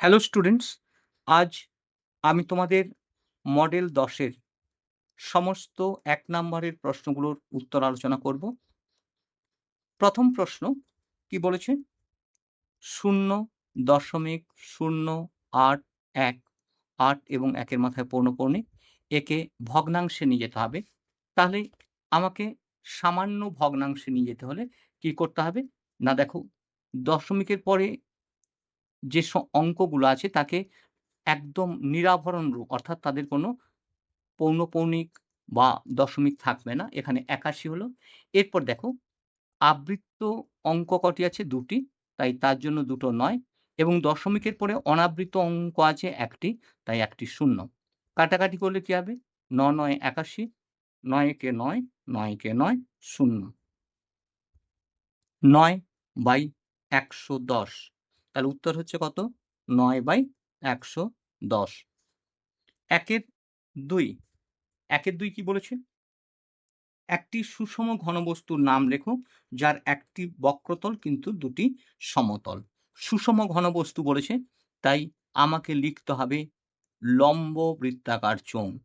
Hello students, আজ আমি তোমাদের মডেল ১০ এর সমস্ত ১ নাম্বারের প্রশ্নগুলোর উত্তর আলোচনা করব। প্রথম প্রশ্ন কি বলেছে? ০.০৮১ ৮ এবং ১ এর মাথায় পৌনঃপুন্যিক একে ভগ্নাংশে নিয়ে যেতে হবে। তাহলে আমাকে সামান্য ভগ্নাংশে নিয়ে যেতে হলে কি করতে হবে? না দেখো, দশমিকের পরে যে অঙ্কগুলো আছে তাকে একদম নিরাভরণ রূপ, অর্থাৎ তাদের কোনো পৌনঃপুন্যিক বা দশমিক থাকবে না। এখানে ৮১ হলো। এরপর দেখো, আবৃত্ত অঙ্ক কটি আছে? ২ টি। তাই তার জন্য ২ টো ৯ এবং দশমিকের পরে অনাবৃত অঙ্ক আছে ১ টি, তাই ১ টি ০। কাটাকাটি করলে কি হবে? ৯ ৯ ৮১, ৯ একে ৯, ৯ একে ৯, ০। ৯/১১০। তাহলে উত্তর হচ্ছে কত? ৯/১১০। ১ এর ২। ১ এর ২ কি বলেছে? একটি সুষম ঘনবস্তুর নাম লেখো যার একটি বক্রতল কিন্তু দুটি সমতল। সুষম ঘনবস্তু বলেছে, তাই আমাকে লিখতে হবে লম্ব বৃত্তাকার চোঙ।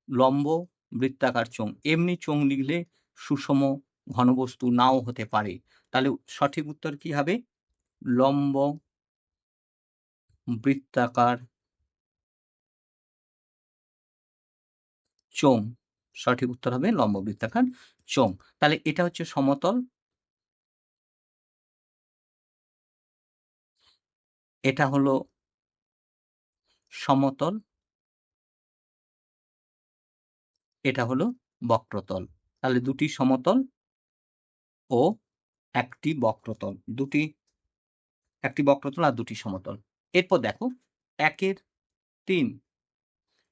লম্ব বৃত্তাকার চোঙ। এমনি চোঙ লিখলে সুষম ঘনবস্তু নাও হতে পারে। তাহলে সঠিক উত্তর কি হবে? লম্ব বৃত্তাকার চোঙ। সঠিক উত্তর হবে লম্ব বৃত্তাকার চোঙ। তাহলে এটা হচ্ছে সমতল, এটা হলো সমতল, এটা হলো বক্রতল। তাহলে দুটি সমতল ও একটি বক্রতল। একটি বক্রতল আর দুটি সমতল। এরপর দেখো ১ এর ৩।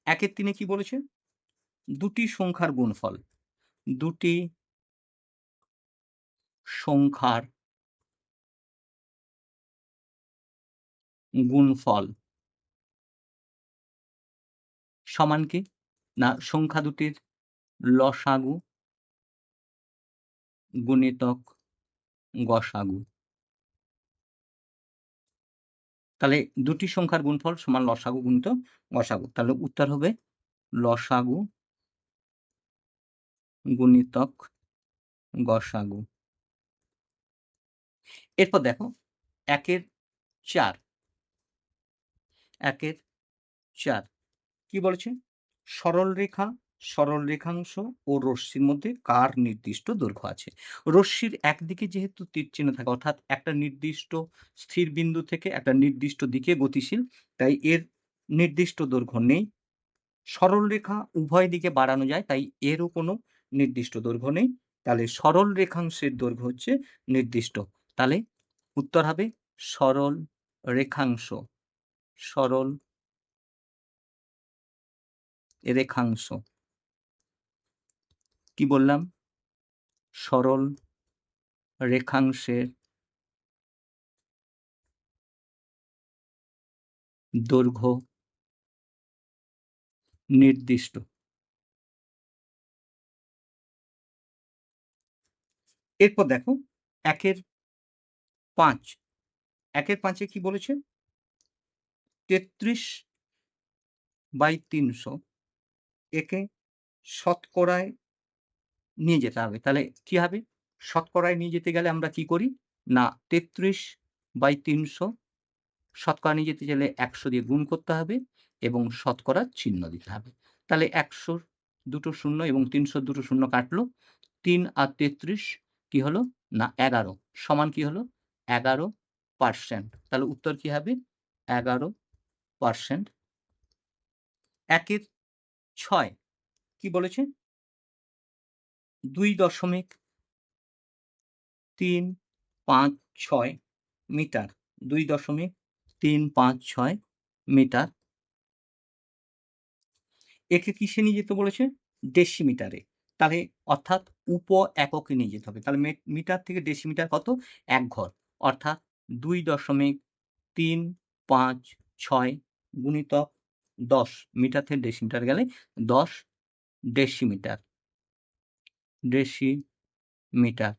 ১ এর ৩ এ কি বলেছে? দুটি সংখ্যার গুণফল। দুটি সংখ্যার গুণফল সমান কি? না, সংখ্যা দুটির লসাগু গুণিতক গসাগু। তাহলে দুটি সংখ্যার গুণফল সমান লসাগু গুণিত গসাগু। তাহলে উত্তর হবে লসাগু গুণিতক গসাগু। এরপর দেখো ১ এর ৪। ১ এর ৪ কি বলেছে? সরলরেখা, সরলরেখাংশ ও রশ্মির মধ্যে কার নির্দিষ্ট দৈর্ঘ্য আছে? রশ্মির একদিকে যেহেতু তীর চিহ্ন থাকে, অর্থাৎ একটা নির্দিষ্ট স্থির বিন্দু থেকে একটা নির্দিষ্ট দিকে গতিশীল, তাই এর নির্দিষ্ট দৈর্ঘ্য নেই। সরলরেখা উভয় দিকে বাড়ানো যায়, তাই এরও কোনো নির্দিষ্ট দৈর্ঘ্য নেই। তাহলে সরল রেখাংশের দৈর্ঘ্য হচ্ছে নির্দিষ্ট। তাহলে উত্তর হবে সরল রেখাংশ। সরল রেখাংশ। কি বললাম? সরল রেখাংশের দৈর্ঘ্য নির্দিষ্ট। এরপর দেখো ১ এর ৫। ১ এর ৫ এ কি বলেছে? ৩৩/৩০০ একে শতকরায় নিয়ে যেতে হবে। তাহলে কি হবে? শতকরায় নিয়ে যেতে গেলে আমরা কি করি? না, ৩৩/৩০০ শতকরা নিয়ে যেতে গেলে ১০০ দিয়ে গুণ করতে হবে এবং শতকরার চিহ্ন দিতে হবে। তাহলে ১০০ র দুটো শূন্য এবং ৩০০ র দুটো শূন্য কাটলো। ৩ আর ৩৩ কি হলো? না ১১ সমান কি হলো? ১১%। তাহলে উত্তর কি হবে? ১১%। ১ এর ৬ কি বলেছে? ২.৩৫৬ মিটার। ২.৩৫৬ মিটার। একে কিসে নিয়ে যেতে বলেছে? ডেসিমিটারে। তাহলে অর্থাৎ এককে নিয়ে যেতে হবে। তাহলে মিটার থেকে ডেসিমিটার কত? ১ ঘর। অর্থাৎ ২.৩৫৬ গুণিতক ১০। মিটার থেকে ডেসিমিটার গেলে ১০ ডেসিমিটার। ডেসিমিটার।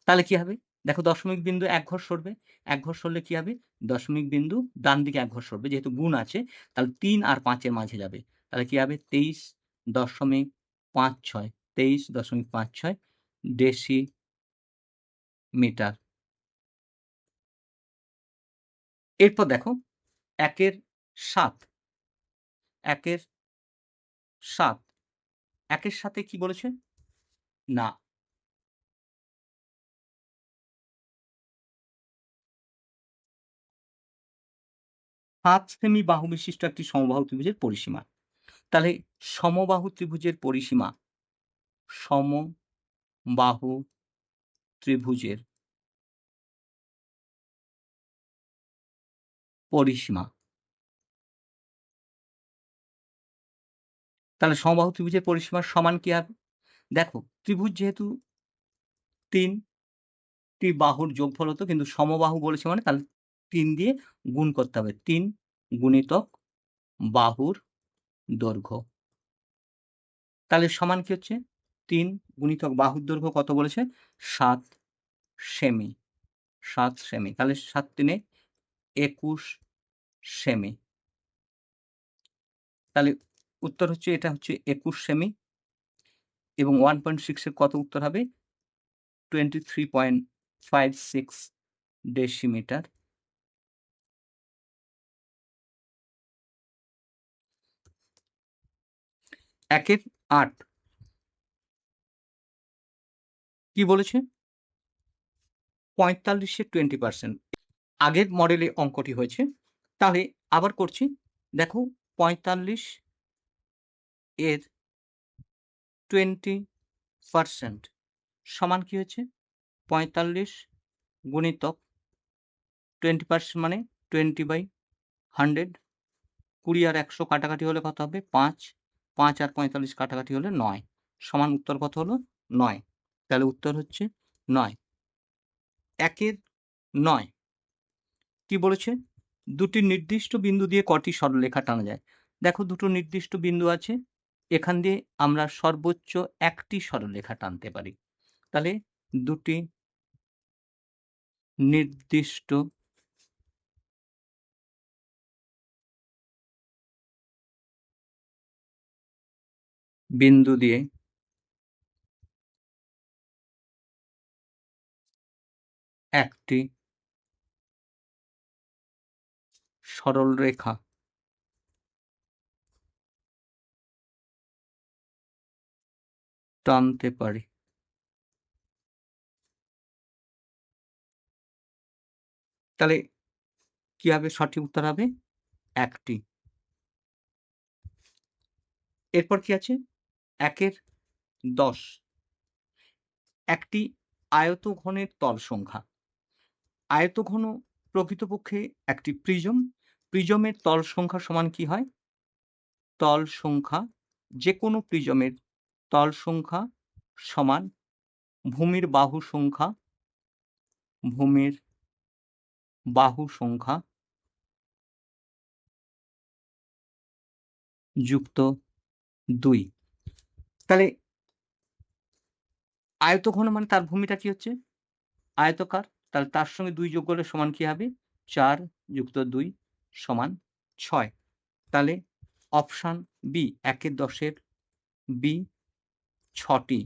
তাহলে কি হবে? দেখো দশমিক বিন্দু ১ ঘর সরবে। ১ ঘর সরলে কি হবে? দশমিক বিন্দু ডান দিকে ১ ঘর সরবে। যেহেতু গুণ আছে তাহলে ৩ আর ৫ এর মাঝে যাবে। তাহলে কি হবে? ২৩.৫৬ ২৩.৫৬ ডেসিমিটার। এরপর দেখো ১ এর ৭, ১ এর ৭, ১ এর ৭ এ কি বলেছে? না, ৭ সেমি বাহু বিশিষ্ট একটি সমবাহু ত্রিভুজের পরিসীমা। তাহলে সমবাহু ত্রিভুজের পরিসীমা, সমবাহু ত্রিভুজের পরিসীমা। তাহলে সমবাহু ত্রিভুজের পরিসীমার সমান কি হবে? দেখো ত্রিভুজ যেহেতু ৩ টি বাহুর যোগফল হতো, কিন্তু সমবাহু বলেছে মানে তাহলে ৩ দিয়ে গুণ করতে হবে। ৩ গুণিতক বাহুর দৈর্ঘ্য। তাহলে সমান কি হচ্ছে? ৩ গুণিতক বাহুর দৈর্ঘ্য কত বলেছে? ৭ সেমি। ৭ সেমি। তাহলে ৭ ৩ ২১ সেমি। তাহলে উত্তর হচ্ছে, এটা হচ্ছে ২১ সেমি এবং 1.6 এর কত উত্তর হবে? 23.56 ডেসিমিটার। একের ৮ কি বলেছে? ৪৫ এর 20%। আগের মডেলে অঙ্কটি হয়েছে। তাহলে আবার করছি। দেখো ৪৫ এর 20% সমান কি হয়েছে? ৪৫ গুণিতক 20% মানে 20/100। ২০ আর ১০০ কাটাকাটি হলে কত হবে? ৫। ৫ আর ৪৫ কাটাকাটি হলে ৯। সমান উত্তর কত হলো? ৯। তাহলে উত্তর হচ্ছে ৯। ১ এর ৯ কি বলেছে? দুটি নির্দিষ্ট বিন্দু দিয়ে কটি সরলরেখা টানা যায়? দেখো দুটো নির্দিষ্ট বিন্দু আছে। এখান দিয়ে আমরা সর্বোচ্চ একটি সরলরেখা টানতে পারি। তাহলে দুটি নির্দিষ্ট বিন্দু দিয়ে একটি সরলরেখা টানতে পারি। তাহলে কি হবে? সঠিক উত্তর হবে একটি। এরপর কি আছে? ১ এর ১০ একটি আয়তঘনের তল সংখ্যা। আয়তঘন প্রকৃতপক্ষে একটি প্রিজম। প্রিজমের তল সংখ্যা সমান কি হয়? তল সংখ্যা, যেকোনো প্রিজমের তল সংখ্যা সমান ভূমির বাহু সংখ্যা, ভূমির বাহু সংখ্যা যুক্ত ২। তাহলে আয়তঘন মানে তার ভূমিটা কি হচ্ছে? আয়তকার। তাহলে তার সঙ্গে ২ যোগ করলে সমান কি হবে? ৪ যুক্ত ২ সমান ৬। তাহলে অপশন বি ১ এর ১০ এর বি ৬টি